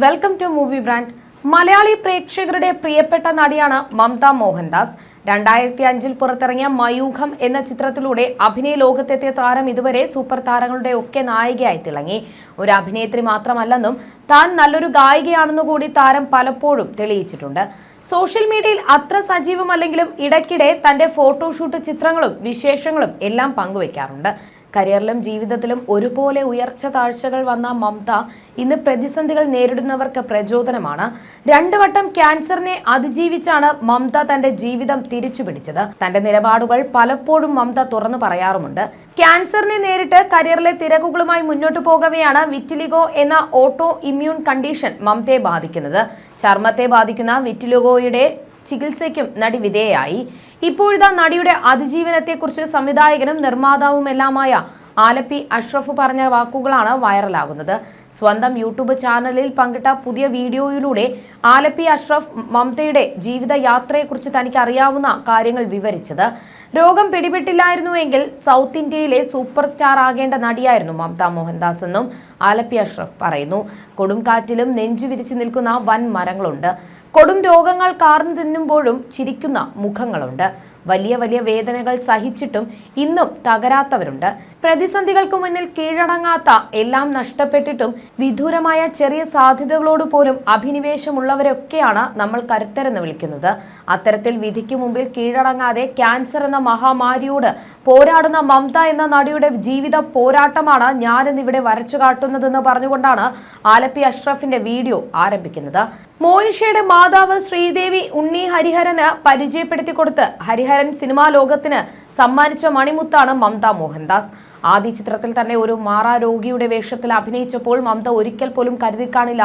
Welcome to movie brand. Malayali പ്രേക്ഷകരുടെ പ്രിയപ്പെട്ട നടിയാണ് മമത മോഹൻദാസ്. 2005 പുറത്തിറങ്ങിയ മയൂഖം എന്ന ചിത്രത്തിലൂടെ അഭിനയ ലോകത്തെത്തിയ താരം ഇതുവരെ സൂപ്പർ താരങ്ങളുടെ ഒക്കെ നായികയായി തിളങ്ങി. ഒരു അഭിനേത്രി മാത്രമല്ലെന്നും താൻ നല്ലൊരു ഗായികയാണെന്നു കൂടി താരം പലപ്പോഴും തെളിയിച്ചിട്ടുണ്ട്. സോഷ്യൽ മീഡിയയിൽ അത്ര സജീവമല്ലെങ്കിലും ഇടയ്ക്കിടെ തന്റെ ഫോട്ടോഷൂട്ട് ചിത്രങ്ങളും വിശേഷങ്ങളും എല്ലാം പങ്കുവെക്കാറുണ്ട്. കരിയറിലും ജീവിതത്തിലും ഒരുപോലെ ഉയർച്ച താഴ്ചകൾ വന്ന മമത ഇന്ന് പ്രതിസന്ധികൾ നേരിടുന്നവർക്ക് പ്രചോദനമാണ്. 2 വട്ടം ക്യാൻസറിനെ അതിജീവിച്ചാണ് മമത തന്റെ ജീവിതം തിരിച്ചുപിടിച്ചത്. തന്റെ നിലപാടുകൾ പലപ്പോഴും മമത തുറന്നു പറയാറുമുണ്ട്. ക്യാൻസറിനെ നേരിട്ട് കരിയറിലെ തിരക്കുകളുമായി മുന്നോട്ടു പോകവെയാണ് വിറ്റിലിഗോ എന്ന ഓട്ടോ ഇമ്മ്യൂൺ കണ്ടീഷൻ മമതയെ ബാധിക്കുന്നത്. ചർമ്മത്തെ ബാധിക്കുന്ന വിറ്റിലിഗോയുടെ ചികിത്സയ്ക്കും നടി വിധേയയായി. ഇപ്പോഴിതാ നടിയുടെ അതിജീവനത്തെക്കുറിച്ച് സംവിധായകനും നിർമ്മാതാവുമെല്ലാമായ ആലപ്പി അഷ്റഫ് പറഞ്ഞ വാക്കുകളാണ് വൈറലാകുന്നത്. സ്വന്തം യൂട്യൂബ് ചാനലിൽ പങ്കിട്ട പുതിയ വീഡിയോയിലൂടെ ആലപ്പി അഷ്റഫ് മമതയുടെ ജീവിതയാത്രയെക്കുറിച്ച് തനിക്ക് അറിയാവുന്ന കാര്യങ്ങൾ വിവരിച്ചത്. രോഗം പിടിപെട്ടില്ലായിരുന്നുവെങ്കിൽ സൗത്ത് ഇന്ത്യയിലെ സൂപ്പർ സ്റ്റാർ ആകേണ്ട നടിയായിരുന്നു മമത മോഹൻദാസ് എന്നും ആലപ്പി അഷ്റഫ് പറയുന്നു. കൊടുംകാറ്റിലും നെഞ്ചു വിരിച്ചു നിൽക്കുന്ന വൻ മരങ്ങളുണ്ട്. കൊടും രോഗങ്ങൾ കാർന്നു തിന്നുമ്പോഴും ചിരിക്കുന്ന മുഖങ്ങളുണ്ട്. വലിയ വലിയ വേദനകൾ സഹിച്ചിട്ടും ഇന്നും തകരാത്തവരുണ്ട്. പ്രതിസന്ധികൾക്ക് മുന്നിൽ കീഴടങ്ങാത്ത, എല്ലാം നഷ്ടപ്പെട്ടിട്ടും വിദൂരമായ ചെറിയ സാധ്യതകളോട് പോലും അഭിനിവേശമുള്ളവരൊക്കെയാണ് നമ്മൾ കരുത്തരെന്ന് വിളിക്കുന്നത്. അത്തരത്തിൽ വിധിക്ക് മുമ്പിൽ കീഴടങ്ങാതെ ക്യാൻസർ എന്ന മഹാമാരിയോട് പോരാടുന്ന മമത എന്ന നടിയുടെ ജീവിത പോരാട്ടമാണ് ഞാനിന്നിവിടെ വരച്ചു കാട്ടുന്നതെന്ന് പറഞ്ഞുകൊണ്ടാണ് ആലപ്പി അഷ്റഫിന്റെ വീഡിയോ ആരംഭിക്കുന്നത്. മോനിഷയുടെ മാതാവ് ശ്രീദേവി ഉണ്ണി ഹരിഹരന് പരിചയപ്പെടുത്തി കൊടുത്ത് ഹരിഹരൻ സിനിമാ ലോകത്തിന് സമ്മാനിച്ച മണിമുത്താണ് മമത മോഹൻദാസ്. ആദ്യ ചിത്രത്തിൽ തന്നെ ഒരു മാറാരോഗിയുടെ വേഷത്തിൽ അഭിനയിച്ചപ്പോൾ മമത ഒരിക്കൽ പോലും കരുതി കാണില്ല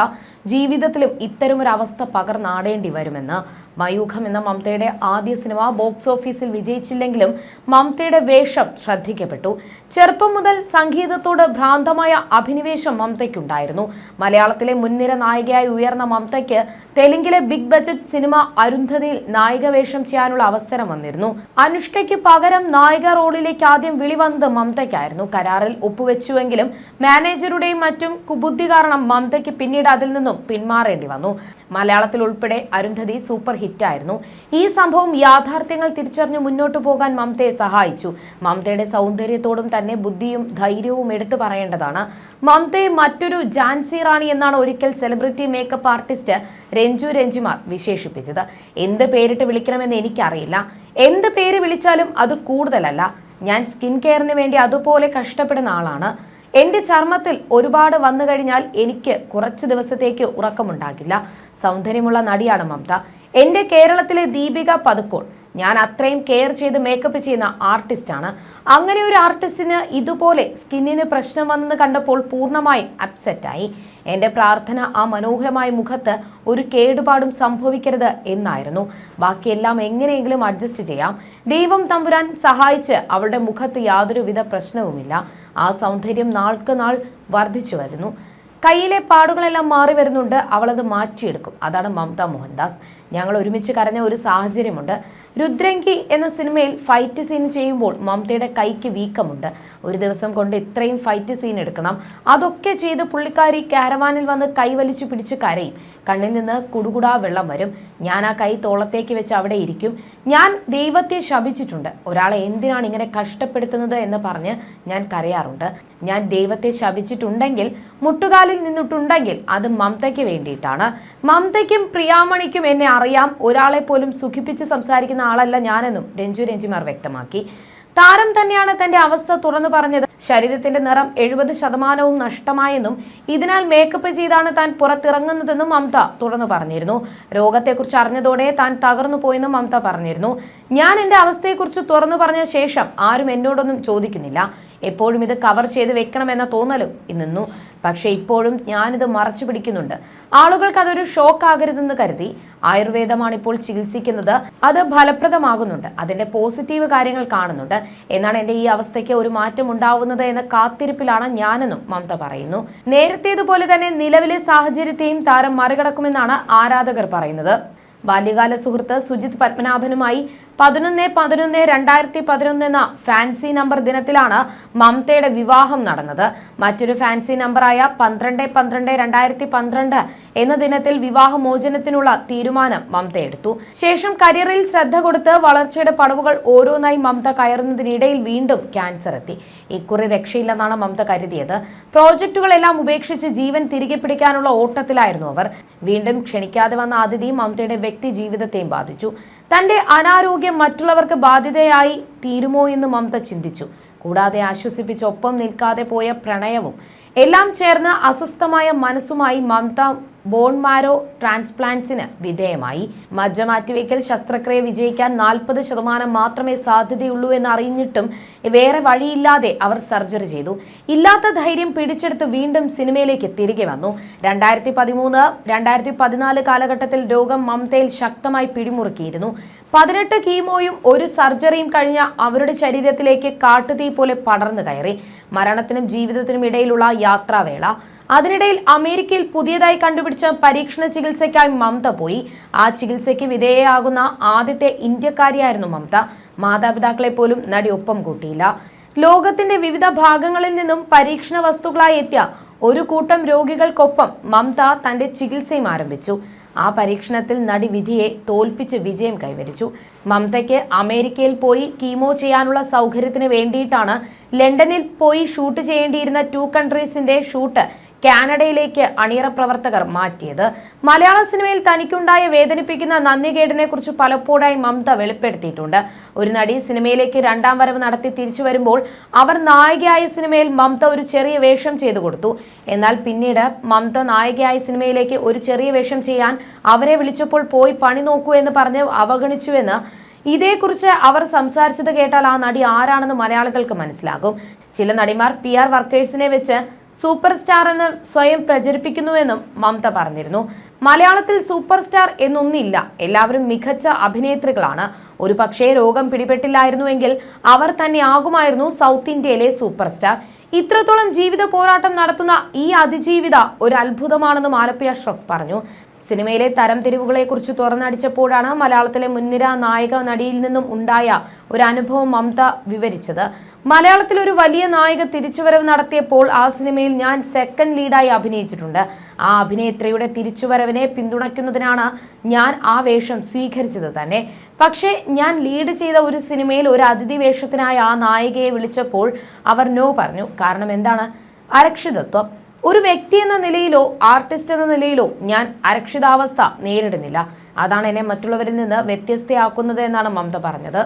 ജീവിതത്തിലും ഇത്തരമൊരു അവസ്ഥ പകർന്നാടേണ്ടി വരുമെന്ന്. മയൂഖം എന്ന മമതയുടെ ആദ്യ സിനിമ ബോക്സ് ഓഫീസിൽ വിജയിച്ചില്ലെങ്കിലും മമതയുടെ വേഷം ശ്രദ്ധിക്കപ്പെട്ടു. ചെറുപ്പം മുതൽ സംഗീതത്തോട് ഭ്രാന്തമായ അഭിനിവേശം മമതയ്ക്കുണ്ടായിരുന്നു. മലയാളത്തിലെ മുൻനിര നായികയായി ഉയർന്ന മമതയ്ക്ക് തെലുങ്കിലെ ബിഗ് ബജറ്റ് സിനിമ അരുന്ധതിയിൽ നായിക വേഷം ചെയ്യാനുള്ള അവസരം വന്നിരുന്നു. അനുഷ്കയ്ക്ക് പകരം നായിക റോളിലേക്ക് ആദ്യം വിളി വന്നത് മമതയ്ക്കായിരുന്നു. കരാറിൽ ഒപ്പുവെച്ചുവെങ്കിലും മാനേജറുടെയും മറ്റും കുബുദ്ധി കാരണം മമതയ്ക്ക് പിന്നീട് അതിൽ നിന്നും പിന്മാറേണ്ടി വന്നു. മലയാളത്തിൽ ഉൾപ്പെടെ അരുന്ധതി സൂപ്പർ ഹിറ്റായിരുന്നു. ഈ സംഭവം യാഥാർത്ഥ്യങ്ങൾ തിരിച്ചറിഞ്ഞു മുന്നോട്ടു പോകാൻ മമതയെ സഹായിച്ചു. മമതയുടെ സൗന്ദര്യത്തോടും തന്നെ ബുദ്ധിയും ധൈര്യവും എടുത്തു പറയേണ്ടതാണ്. മമതയെ മറ്റൊരു ഝാൻസി റാണി എന്നാണ് ഒരിക്കൽ celebrity makeup artist Ranju Ranjimar വിശേഷിപ്പിച്ചത്. എന്ത് പേരിട്ട് വിളിക്കണമെന്ന് എനിക്കറിയില്ല. എന്ത് പേര് വിളിച്ചാലും അത് കൂടുതലല്ല. ഞാൻ സ്കിൻ കെയറിന് വേണ്ടി അതുപോലെ കഷ്ടപ്പെടുന്ന ആളാണ്. എൻ്റെ ചർമ്മത്തിൽ ഒരുപാട് വന്നു കഴിഞ്ഞാൽ എനിക്ക് കുറച്ച് ദിവസത്തേക്ക് ഉറക്കമുണ്ടാകില്ല. സൗന്ദര്യമുള്ള നടിയാണ് മമത. എൻ്റെ കേരളത്തിലെ ദീപിക പദുക്കോൺ. ഞാൻ അത്രയും കെയർ ചെയ്ത് മേക്കപ്പ് ചെയ്യുന്ന ആർട്ടിസ്റ്റാണ്. അങ്ങനെ ഒരു ആർട്ടിസ്റ്റിന് ഇതുപോലെ സ്കിന്നിന് പ്രശ്നം വന്നെന്ന് കണ്ടപ്പോൾ പൂർണ്ണമായും അപ്സെറ്റായി. എൻ്റെ പ്രാർത്ഥന ആ മനോഹരമായ മുഖത്ത് ഒരു കേടുപാടും സംഭവിക്കരുത് എന്നായിരുന്നു. ബാക്കിയെല്ലാം എങ്ങനെയെങ്കിലും അഡ്ജസ്റ്റ് ചെയ്യാം. ദൈവം തമ്പുരാൻ സഹായിച്ച് അവളുടെ മുഖത്ത് യാതൊരുവിധ പ്രശ്നവുമില്ല. ആ സൗന്ദര്യം നാൾക്ക് നാൾ വർദ്ധിച്ചു വരുന്നു. കയ്യിലെ പാടുകളെല്ലാം മാറി വരുന്നുണ്ട്. അവളത് മാറ്റിയെടുക്കും. അതാണ് മമത മോഹൻദാസ്. ഞങ്ങൾ ഒരുമിച്ച് കരഞ്ഞ ഒരു സാഹചര്യമുണ്ട്. രുദ്രങ്കി എന്ന സിനിമയിൽ ഫൈറ്റ് സീൻ ചെയ്യുമ്പോൾ മമതയുടെ കൈക്ക് വീക്കമുണ്ട്. ഒരു ദിവസം കൊണ്ട് ഇത്രയും ഫൈറ്റ് സീൻ എടുക്കണം. അതൊക്കെ ചെയ്ത് പുള്ളിക്കാരി കാരവാനിൽ വന്ന് കൈവലിച്ചു പിടിച്ച് കരയും. കണ്ണിൽ നിന്ന് കുടുകുടാ വെള്ളം വരും. ഞാൻ ആ കൈ തോളത്തേക്ക് വെച്ച് അവിടെ ഇരിക്കും. ഞാൻ ദൈവത്തെ ശപിച്ചിട്ടുണ്ട്. ഒരാളെ എന്തിനാണ് ഇങ്ങനെ കഷ്ടപ്പെടുത്തുന്നത് എന്ന് പറഞ്ഞ് ഞാൻ കരയാറുണ്ട്. ഞാൻ ദൈവത്തെ ശപിച്ചിട്ടുണ്ടെങ്കിൽ, മുട്ടുകാലിൽ നിന്നിട്ടുണ്ടെങ്കിൽ അത് മമതയ്ക്ക് വേണ്ടിയിട്ടാണ്. മമതയ്ക്കും പ്രിയാമണിക്കും എന്നെ അറിയാം. ഒരാളെ പോലും സുഖിപ്പിച്ച് സംസാരിക്കുന്ന ആളല്ല ഞാനെന്നും രഞ്ജു രഞ്ജിമാർ വ്യക്തമാക്കി. താരം തന്നെയാണ് തന്റെ അവസ്ഥ തുറന്നു പറഞ്ഞത്. ശരീരത്തിന്റെ നിറം 70% നഷ്ടമായെന്നും ഇതിനാൽ മേക്കപ്പ് ചെയ്താണ് താൻ പുറത്തിറങ്ങുന്നതെന്നും മമത തുറന്നു പറഞ്ഞിരുന്നു. രോഗത്തെക്കുറിച്ച് അറിഞ്ഞതോടെ താൻ തകർന്നു പോയെന്നും മമത പറഞ്ഞിരുന്നു. ഞാൻ എൻ്റെ അവസ്ഥയെക്കുറിച്ച് തുറന്നു പറഞ്ഞ ശേഷം ആരും എന്നോടൊന്നും ചോദിക്കുന്നില്ല. എപ്പോഴും ഇത് കവർ ചെയ്ത് വെക്കണമെന്ന തോന്നലും നിന്നു. പക്ഷെ ഇപ്പോഴും ഞാനിത് മറച്ചു പിടിക്കുന്നുണ്ട്. ആളുകൾക്ക് അതൊരു ഷോക്ക് ആകരുതെന്ന് കരുതി. ആയുർവേദമാണ് ഇപ്പോൾ ചികിത്സിക്കുന്നത്. അത് ഫലപ്രദമാകുന്നുണ്ട്. അതിന്റെ പോസിറ്റീവ് കാര്യങ്ങൾ കാണുന്നുണ്ട്. എന്നാണ് എൻ്റെ ഈ അവസ്ഥയ്ക്ക് ഒരു മാറ്റം ഉണ്ടാവുന്നത് എന്ന കാത്തിരിപ്പിലാണ് ഞാനെന്നും മമത പറയുന്നു. നേരത്തേതുപോലെ തന്നെ നിലവിലെ സാഹചര്യത്തെയും താരം മറികടക്കുമെന്നാണ് ആരാധകർ പറയുന്നത്. ബാല്യകാല സുഹൃത്ത് സുജിത് പത്മനാഭനുമായി 11/11/2011 എന്ന ഫാൻസി നമ്പർ ദിനത്തിലാണ് മമതയുടെ വിവാഹം നടന്നത്. മറ്റൊരു ഫാൻസി നമ്പറായ 12/12/2012 എന്ന ദിനത്തിൽ വിവാഹമോചനത്തിനുള്ള തീരുമാനം മമത എടുത്തു. ശേഷം കരിയറിൽ ശ്രദ്ധ കൊടുത്ത് വളർച്ചയുടെ പടവുകൾ ഓരോന്നായി മമത കയറുന്നതിനിടയിൽ വീണ്ടും ക്യാൻസർ എത്തി. ഇക്കുറി രക്ഷയില്ലെന്നാണ് മമത കരുതിയത്. പ്രോജക്റ്റുകളെല്ലാം ഉപേക്ഷിച്ച് ജീവൻ തിരികെ പിടിക്കാനുള്ള ഓട്ടത്തിലായിരുന്നു അവർ. വീണ്ടും ക്ഷണിക്കാതെ വന്ന അതിഥി മമതയുടെ വ്യക്തി ജീവിതത്തെയും ബാധിച്ചു. തന്റെ അനാരോഗ്യം മറ്റുള്ളവർക്ക് ബാധ്യതയായി തീരുമോ എന്ന് മമത ചിന്തിച്ചു. കൂടാതെ ആശ്വസിപ്പിച്ച് ഒപ്പം നിൽക്കാതെ പോയ പ്രണയവും എല്ലാം ചേർന്ന് അസ്വസ്ഥമായ മനസ്സുമായി മമത ബോൺ മാരോ ട്രാൻസ്പ്ലാന്റ്സിന് വിധേയമായി. മജ്ജ മാറ്റിവെക്കൽ ശസ്ത്രക്രിയ വിജയിക്കാൻ 40% മാത്രമേ സാധ്യതയുള്ളൂ എന്ന് അറിഞ്ഞിട്ടും വേറെ വഴിയില്ലാതെ അവർ സർജറി ചെയ്തു. ഇല്ലാത്ത ധൈര്യം പിടിച്ചെടുത്ത് വീണ്ടും സിനിമയിലേക്ക് തിരികെ വന്നു. 2013-2014 കാലഘട്ടത്തിൽ രോഗം മമതയിൽ ശക്തമായി പിടിമുറുക്കിയിരുന്നു. 18 കീമോയും ഒരു സർജറിയും കഴിഞ്ഞ അവരുടെ ശരീരത്തിലേക്ക് കാട്ടുതീ പോലെ പടർന്നു കയറി. മരണത്തിനും ജീവിതത്തിനും ഇടയിലുള്ള യാത്രാവേള. അതിനിടയിൽ അമേരിക്കയിൽ പുതിയതായി കണ്ടുപിടിച്ച പരീക്ഷണ ചികിത്സയ്ക്കായി മമത പോയി. ആ ചികിത്സയ്ക്ക് വിധേയയാകുന്ന ആദ്യത്തെ ഇന്ത്യക്കാരിയായിരുന്നു മമത. മാതാപിതാക്കളെ പോലും നടി ഒപ്പം കൂട്ടിയില്ല. ലോകത്തിന്റെ വിവിധ ഭാഗങ്ങളിൽ നിന്നും പരീക്ഷണ വസ്തുക്കളായി എത്തിയ ഒരു കൂട്ടം രോഗികൾക്കൊപ്പം മമത തന്റെ ചികിത്സയും ആരംഭിച്ചു. ആ പരീക്ഷണത്തിൽ നടി വിധിയെ തോൽപ്പിച്ച് വിജയം കൈവരിച്ചു. മമതയ്ക്ക് അമേരിക്കയിൽ പോയി കീമോ ചെയ്യാനുള്ള സൗകര്യത്തിന് വേണ്ടിയിട്ടാണ് ലണ്ടനിൽ പോയി ഷൂട്ട് ചെയ്യേണ്ടിയിരുന്ന 2 കൺട്രീസിന്റെ ഷൂട്ട് കാനഡയിലേക്ക് അണിയറ പ്രവർത്തകർ മാറ്റിയത്. മലയാള സിനിമയിൽ തനിക്കുണ്ടായ വേദനിപ്പിക്കുന്ന നന്ദികേടിനെ കുറിച്ച് പലപ്പോഴായി മമത വെളിപ്പെടുത്തിയിട്ടുണ്ട്. ഒരു നടി സിനിമയിലേക്ക് 2ാം വരവ് നടത്തി തിരിച്ചു വരുമ്പോൾ അവർ നായികയായ സിനിമയിൽ മമത ഒരു ചെറിയ വേഷം ചെയ്തു കൊടുത്തു. എന്നാൽ പിന്നീട് മമത നായികയായ സിനിമയിലേക്ക് ഒരു ചെറിയ വേഷം ചെയ്യാൻ അവരെ വിളിച്ചപ്പോൾ പോയി പണി നോക്കൂ എന്ന് പറഞ്ഞ് അവഗണിച്ചുവെന്ന് ഇതേക്കുറിച്ച് അവർ സംസാരിച്ചത് കേട്ടാൽ ആ നടി ആരാണെന്ന് മലയാളികൾക്ക് മനസ്സിലാകും. ചില നടിമാർ PR വർക്കേഴ്സിനെ വെച്ച് സൂപ്പർ സ്റ്റാർ എന്ന് സ്വയം പ്രചരിപ്പിക്കുന്നുവെന്നും മമത പറഞ്ഞിരുന്നു. മലയാളത്തിൽ സൂപ്പർ സ്റ്റാർ എന്നൊന്നില്ല, എല്ലാവരും മികച്ച അഭിനേത്രികളാണ്. ഒരു പക്ഷേ രോഗം പിടിപെട്ടില്ലായിരുന്നുവെങ്കിൽ അവർ തന്നെ ആകുമായിരുന്നു സൗത്ത് ഇന്ത്യയിലെ സൂപ്പർ സ്റ്റാർ. ഇത്രത്തോളം ജീവിത പോരാട്ടം നടത്തുന്ന ഈ അതിജീവിത ഒരു അത്ഭുതമാണെന്നും ആലപ്പി അഷ്റഫ് പറഞ്ഞു. സിനിമയിലെ തരംതിരിവുകളെ കുറിച്ച് തുറന്നടിച്ചപ്പോഴാണ് മലയാളത്തിലെ മുൻനിര നായിക നടിയിൽ നിന്നും ഉണ്ടായ ഒരു അനുഭവം മമത വിവരിച്ചത്. മലയാളത്തിൽ ഒരു വലിയ നായിക തിരിച്ചുവരവ് നടത്തിയപ്പോൾ ആ സിനിമയിൽ ഞാൻ സെക്കൻഡ് ലീഡായി അഭിനയിച്ചിട്ടുണ്ട്. ആ അഭിനേത്രിയുടെ തിരിച്ചുവരവിനെ പിന്തുണയ്ക്കുന്നതിനാണ് ഞാൻ ആ വേഷം സ്വീകരിച്ചത് തന്നെ. പക്ഷേ ഞാൻ ലീഡ് ചെയ്ത ഒരു സിനിമയിൽ ഒരു അതിഥി വേഷത്തിനായി ആ നായികയെ വിളിച്ചപ്പോൾ അവർ നോ പറഞ്ഞു. കാരണം എന്താണ്? അരക്ഷിതത്വം. ഒരു വ്യക്തി എന്ന നിലയിലോ ആർട്ടിസ്റ്റ് എന്ന നിലയിലോ ഞാൻ അരക്ഷിതാവസ്ഥ നേരിടുന്നില്ല. അതാണ് എന്നെ മറ്റുള്ളവരിൽ നിന്ന് വ്യത്യസ്തയാക്കുന്നത് എന്നാണ് മമത പറഞ്ഞത്.